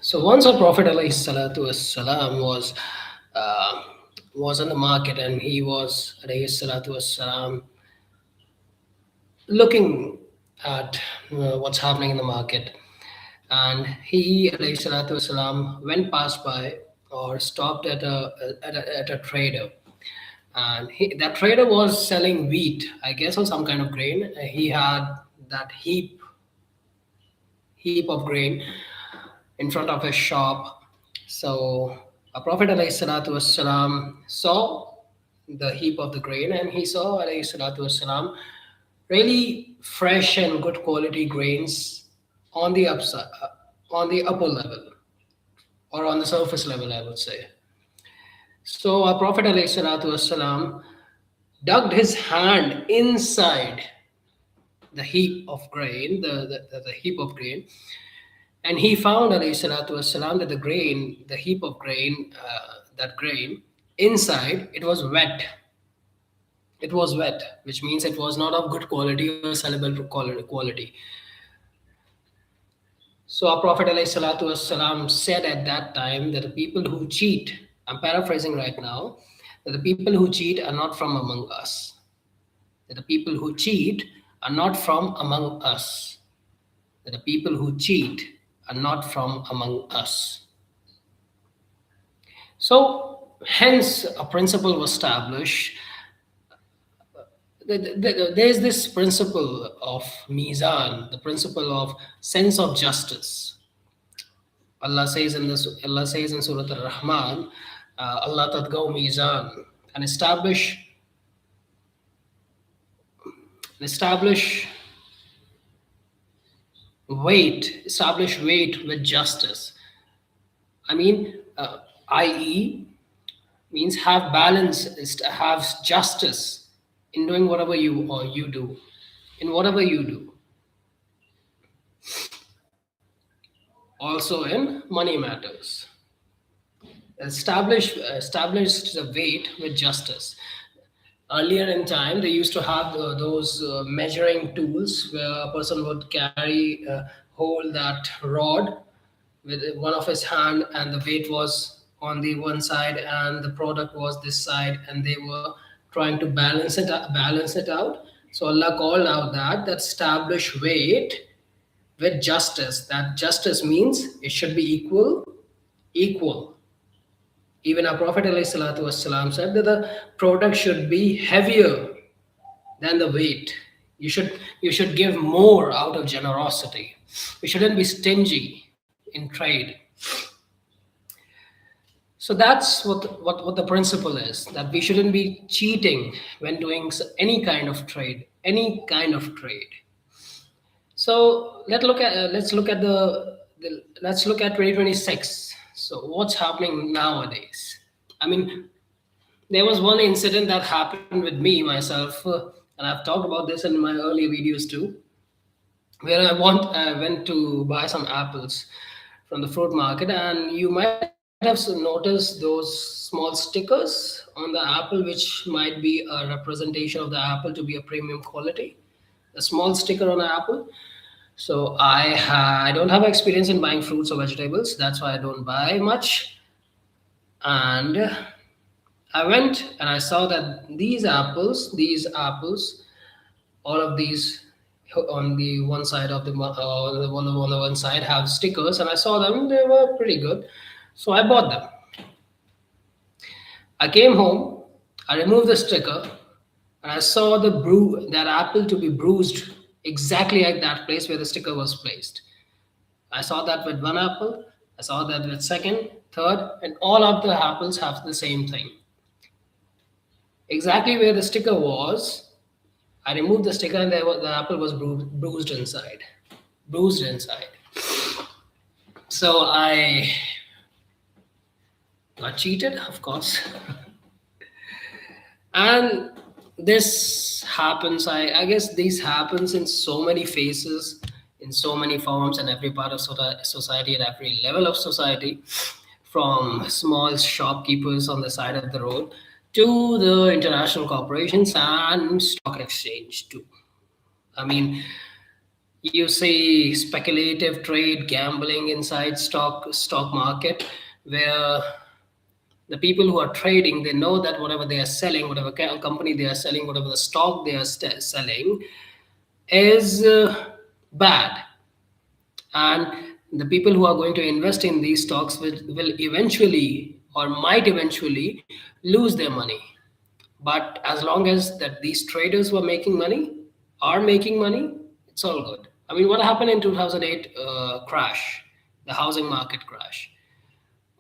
So once our Prophet ﷺ uh, was on the market, and he was ﷺ looking at what's happening in the market, and he ﷺ went past by or stopped at a trader, and that trader was selling wheat, I guess, or some kind of grain. He had that heap of grain in front of his shop. So a Prophet ﷺ saw the heap of the grain, and he saw ﷺ really fresh and good quality grains on the upside, on the upper level, or on the surface level, I would say. So our Prophet ﷺ dug his hand inside the heap of grain, the heap of grain, and he found alayhi that the grain, the heap of grain, that grain inside, it was wet. It was wet, which means it was not of good quality or sellable quality. So our Prophet ﷺ said at that time that the people who cheat, I'm paraphrasing right now, that the people who cheat are not from among us. That the people who cheat are not from among us. That the people who cheat are not from among us. So, hence, a principle was established. There's this principle of Mizan, the principle of sense of justice. Allah says in Surah Al-Rahman, Allah tadgaw Mizan, and establish establish weight with justice. I mean, i.e., means have balance, is to have justice in doing whatever you do, in whatever you do. Also in money matters. Established the weight with justice. Earlier in time, they used to have those measuring tools where a person would hold that rod with one of his hand, and the weight was on the one side and the product was this side, and they were trying to balance it out. So Allah called out that establish weight with justice. That justice means it should be equal. Even our Prophet ﷺ said that the product should be heavier than the weight. You should give more out of generosity. We shouldn't be stingy in trade. So that's what the principle is, that we shouldn't be cheating when doing any kind of trade, any kind of trade. So let's look at let's look at 2026. So what's happening nowadays? I mean, there was one incident that happened with me myself, and I've talked about this in my earlier videos too, where I went to buy some apples from the fruit market, and you might have noticed those small stickers on the apple, which might be a representation of the apple to be a premium quality. A small sticker on an apple. So I don't have experience in buying fruits or vegetables. That's why I don't buy much. And I went and I saw that all of these on the one side of on the one side have stickers, and I saw them. They were pretty good, so I bought them. I came home. I removed the sticker, and I saw that apple to be bruised exactly at that place where the sticker was placed. I saw that with one apple. I saw that with second, third, and all of the apples have the same thing. Exactly where the sticker was, I removed the sticker, and the apple was bruised inside. Bruised inside. So I got cheated, of course. And this happens, I guess this happens in so many phases, in so many forms, and every part of society, at every level of society, from small shopkeepers on the side of the road to the international corporations and stock exchange too. I mean, You see speculative trade, gambling inside stock market, where the people who are trading, they know that whatever they are selling, whatever company they are selling, whatever the stock they are selling is bad, and the people who are going to invest in these stocks will eventually or might eventually lose their money. But as long as that these traders who are making money, it's all good. I mean, what happened in 2008 crash, the housing market crash?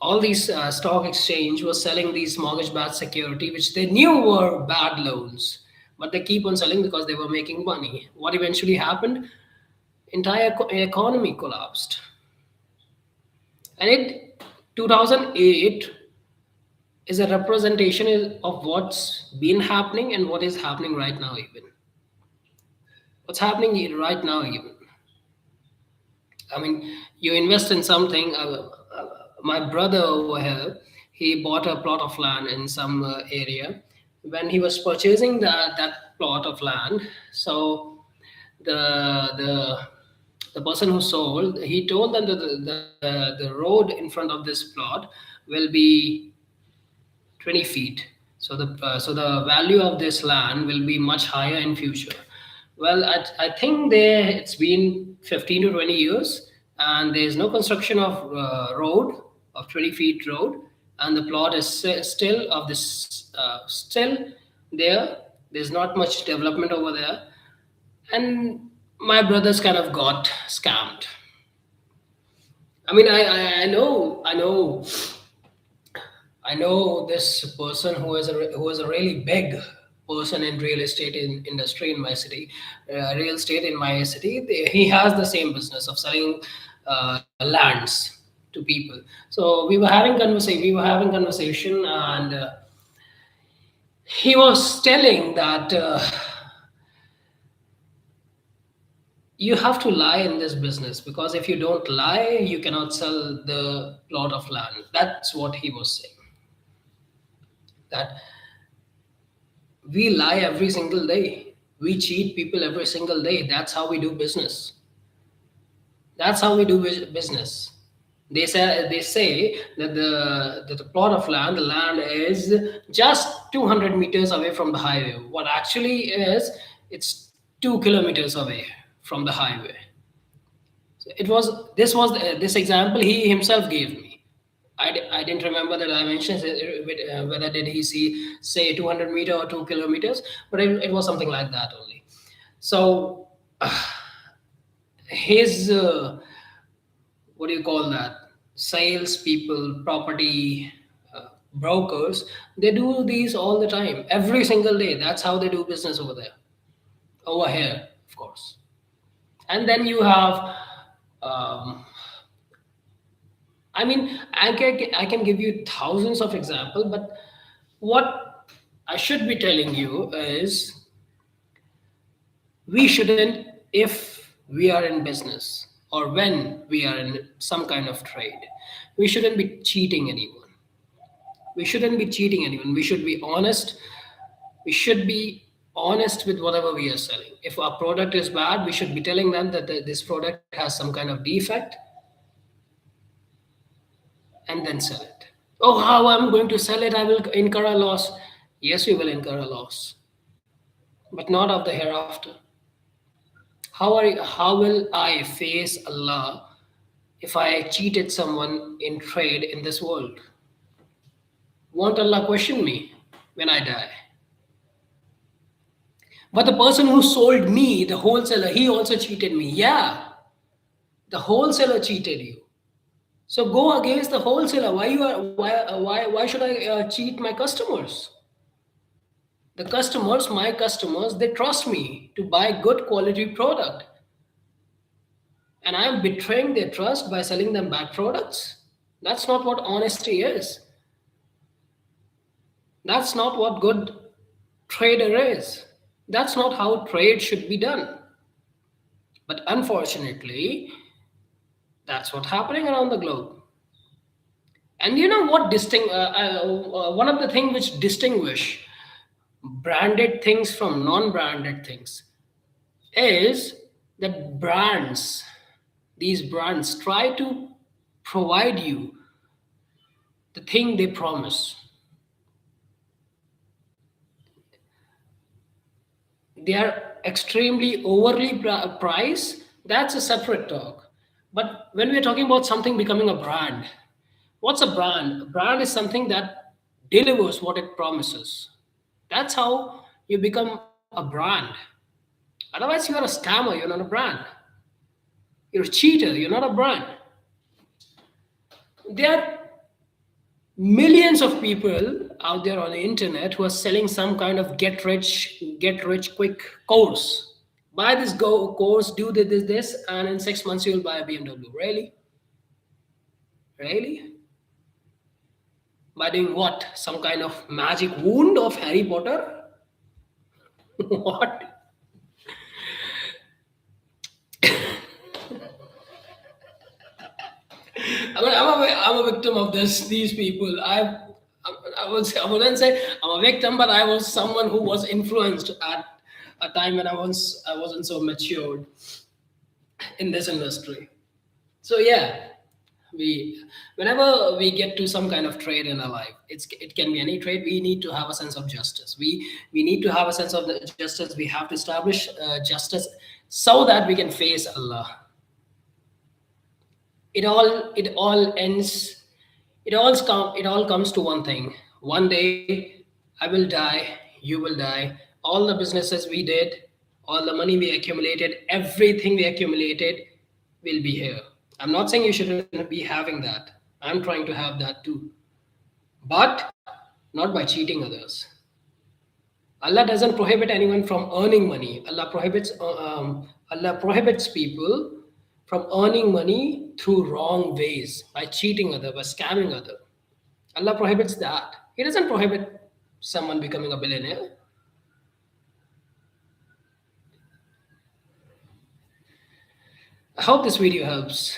All these stock exchange was selling these mortgage-backed security, which they knew were bad loans, but they keep on selling because they were making money. What eventually happened? Entire economy collapsed, and it 2008 is a representation of what's been happening and what is happening right now. Even what's happening right now, even I mean, you invest in something. My brother over here, he bought a plot of land in some area. When he was purchasing that plot of land, so the the the person who sold, he told them that the road in front of this plot will be 20 feet. So the value of this land will be much higher in future. Well, I think there it's been 15 to 20 years, and there is no construction of road of 20 feet road, and the plot is still of this still there. There's not much development over there, and my brothers kind of got scammed. I mean, I know this person who is a really big person in real estate industry in my city, real estate in my city. He has the same business of selling lands to people. So we were having conversation, and he was telling that you have to lie in this business, because if you don't lie, you cannot sell the plot of land. That's what he was saying. That we lie every single day. We cheat people every single day. That's how we do business. That's how we do business. They say that the plot of land, the land is just 200 meters away from the highway. What actually is, it's 2 kilometers away from the highway. So this example he himself gave me. I didn't remember the dimensions, whether did he see say 200 meter or 2 kilometers, but it was something like that only. So his what do you call that? Sales people, property brokers, they do these all the time, every single day. That's how they do business over there, over here, of course. And then you have um, I can give you thousands of examples, but what I should be telling you is we shouldn't, if we are in business or when we are in some kind of trade, we shouldn't be cheating anyone. We shouldn't be cheating anyone. We should be honest. We should be honest with whatever we are selling. If our product is bad, we should be telling them that this product has some kind of defect, and then sell it. Oh, how I'm going to sell it? I will incur a loss. Yes, we will incur a loss, but not of the hereafter. How will I face Allah if I cheated someone in trade in this world? Won't Allah question me when I die? But the person who sold me, the wholesaler, he also cheated me. Yeah, the wholesaler cheated you. So go against the wholesaler. Why should I cheat my customers? The customers, my customers, they trust me to buy good quality product, and I am betraying their trust by selling them bad products. That's not what honesty is. That's not what good trader is. That's not how trade should be done. But unfortunately, that's what's happening around the globe. And you know what one of the things which distinguish branded things from non-branded things is that these brands try to provide you the thing they promise. They are extremely overly priced. That's a separate talk. But when we're talking about something becoming a brand, what's a brand? A brand is something that delivers what it promises. That's how you become a brand. Otherwise, you're a scammer, you're not a brand. You're a cheater, you're not a brand. There are millions of people out there on the internet who are selling some kind of get rich quick course. Buy this course, do this, and in 6 months you'll buy a BMW. Really? Really? By doing what? Some kind of magic wound of Harry Potter? What? I'm a victim of these people. I wouldn't say I'm a victim, but I was someone who was influenced at a time when I wasn't so matured in this industry. So yeah, we whenever we get to some kind of trade in our life, it can be any trade. We need to have a sense of justice. We need to have a sense of the justice. We have to establish justice so that we can face Allah. It all ends. It all comes to one thing. One day I will die, you will die. All the businesses we did, all the money we accumulated, everything we accumulated will be here. I'm not saying you shouldn't be having that. I'm trying to have that too. But not by cheating others. Allah doesn't prohibit anyone from earning money. Allah prohibits people from earning money through wrong ways, by cheating other, by scamming other. Allah prohibits that. He doesn't prohibit someone becoming a billionaire. I hope this video helps.